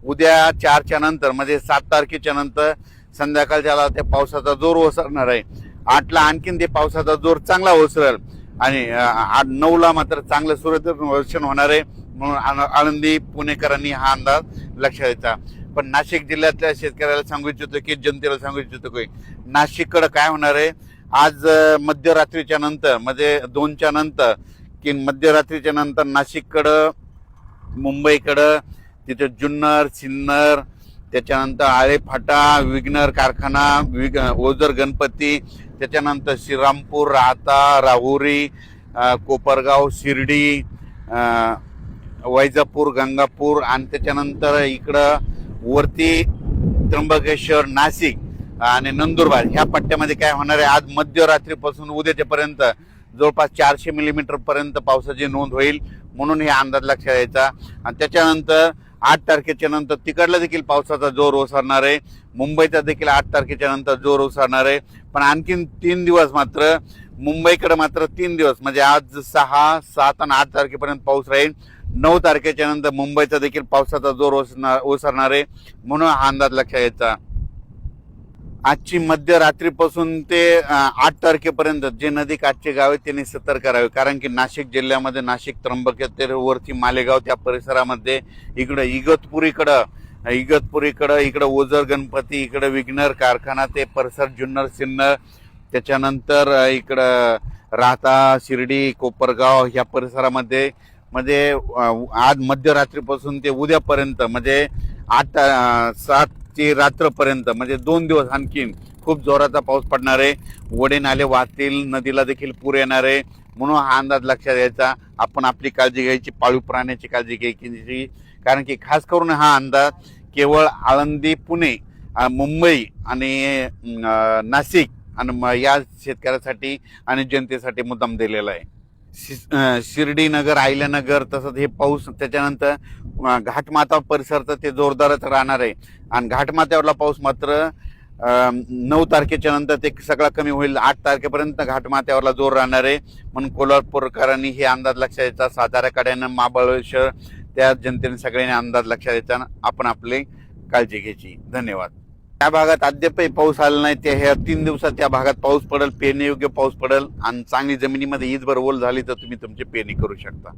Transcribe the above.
उद्या 4च्या नंतर म्हणजे 7 तारखेच्या नंतर संध्याकाळच्याला त्या पावसाचा जोर ओसरणार आहे. 8ला आणखीन ते पावसाचा जोर चांगला ओसरेल आणि 9ला मात्र चांगलं सूर्यदर्शन होणार आहे. म्हणून आळंदी पुणेकरांनी हा अंदाज लक्षात द्यायचा. पण नाशिक जिल्ह्यातल्या शेतकऱ्याला सांगू इच्छितो की जनतेला सांगू इच्छितो की नाशिककडे काय होणार आहे, आज मध्यरात्रीच्या नंतर म्हणजे 2च्या नंतर की मध्यरात्रीच्या नंतर नाशिककडं मुंबईकडं तिथे जुन्नर सिन्नर त्याच्यानंतर आळेफाटा विघ्नर कारखाना ओझर गणपती त्याच्यानंतर श्रीरामपूर राहता राहुरी कोपरगाव शिर्डी वैजापूर गंगापूर आणि त्याच्यानंतर इकडं वरती त्र्यंबकेश्वर नाशिक आणि नंदुरबार ह्या पट्ट्यामध्ये काय होणार आहे, आज मध्यरात्रीपासून उद्याच्यापर्यंत जवळपास 400 मिलीमीटर पर्यंत पावसाची नोंद होईल. म्हणून हे अंदाज लक्षात यायचा. आणि त्याच्यानंतर 8 तारखेच्या नंतर तिकडला देखील पावसाचा जोर ओसरणार आहे. मुंबईचा देखील 8 तारखेच्या नंतर जोर ओसरणार आहे. पण आणखीन 3 दिवस मात्र मुंबईकडे मात्र 3 दिवस म्हणजे आज 6, 7 आणि 8 तारखेपर्यंत पाऊस राहील. 9 तारखेच्या नंतर मुंबईचा देखील पावसाचा जोर ओसरणार आहे. म्हणून हा अंदाज लक्षात यायचा. आजची मध्यरात्रीपासून ते 8 तारखेपर्यंत जे नदीकाठचे गाव आहेत त्यांनी सतर्क राहावे. कारण की नाशिक जिल्ह्यामध्ये नाशिक त्र्यंबकेश्वर वरती मालेगाव त्या परिसरामध्ये इकडं इगतपुरीकडं इकडं ओझर गणपती इकडं विघ्नर कारखाना ते परिसर जुन्नर सिन्नर त्याच्यानंतर इकडं राहता शिर्डी कोपरगाव ह्या परिसरामध्ये म्हणजे आज मध्यरात्रीपासून ते उद्यापर्यंत म्हणजे 7 रात्रपर्यंत म्हणजे 2 दिवस आणखीन खूप जोराचा पाऊस पडणार आहे. ओढे नाले वाहतील, नदीला देखील पूर येणार आहे. म्हणून हा अंदाज लक्षात घ्यायचा. आपण आपली काळजी घ्यायची, पाळीव प्राण्याची काळजी घ्यायची. कारण की खास करून हा अंदाज केवळ आळंदी पुणे मुंबई आणि नाशिक आणि या शेतकऱ्यासाठी आणि जनतेसाठी मुद्दाम दिलेला आहे. शिर्डीनगर अहिल्यानगर तसंच हे पाऊस त्याच्यानंतर घाटमाथा परिसरात ते जोरदारच राहणार आहे. आणि घाटमाथ्यावरला पाऊस मात्र 9 तारखेच्या नंतर ते सगळा कमी होईल. 8 तारखेपर्यंत घाटमाथ्यावरला जोर राहणार आहे. म्हणून कोल्हापूरकरांनी हे अंदाज लक्षात द्यायचा. साताऱ्याकड्यानं महाबळेश्वर त्या जनतेने सगळ्यांनी अंदाज लक्षात द्यायचा. आपण आपली काळजी घ्यायची. धन्यवाद. त्या भागात अद्यापही पाऊस आला नाही. ते ह्या 3 दिवसात त्या भागात पाऊस पडेल, पेरणीयोग्य पाऊस पडेल आणि चांगली जमिनीमध्ये ईदभर ओल झाली तर तुम्ही तुमची पेरणी करू शकता.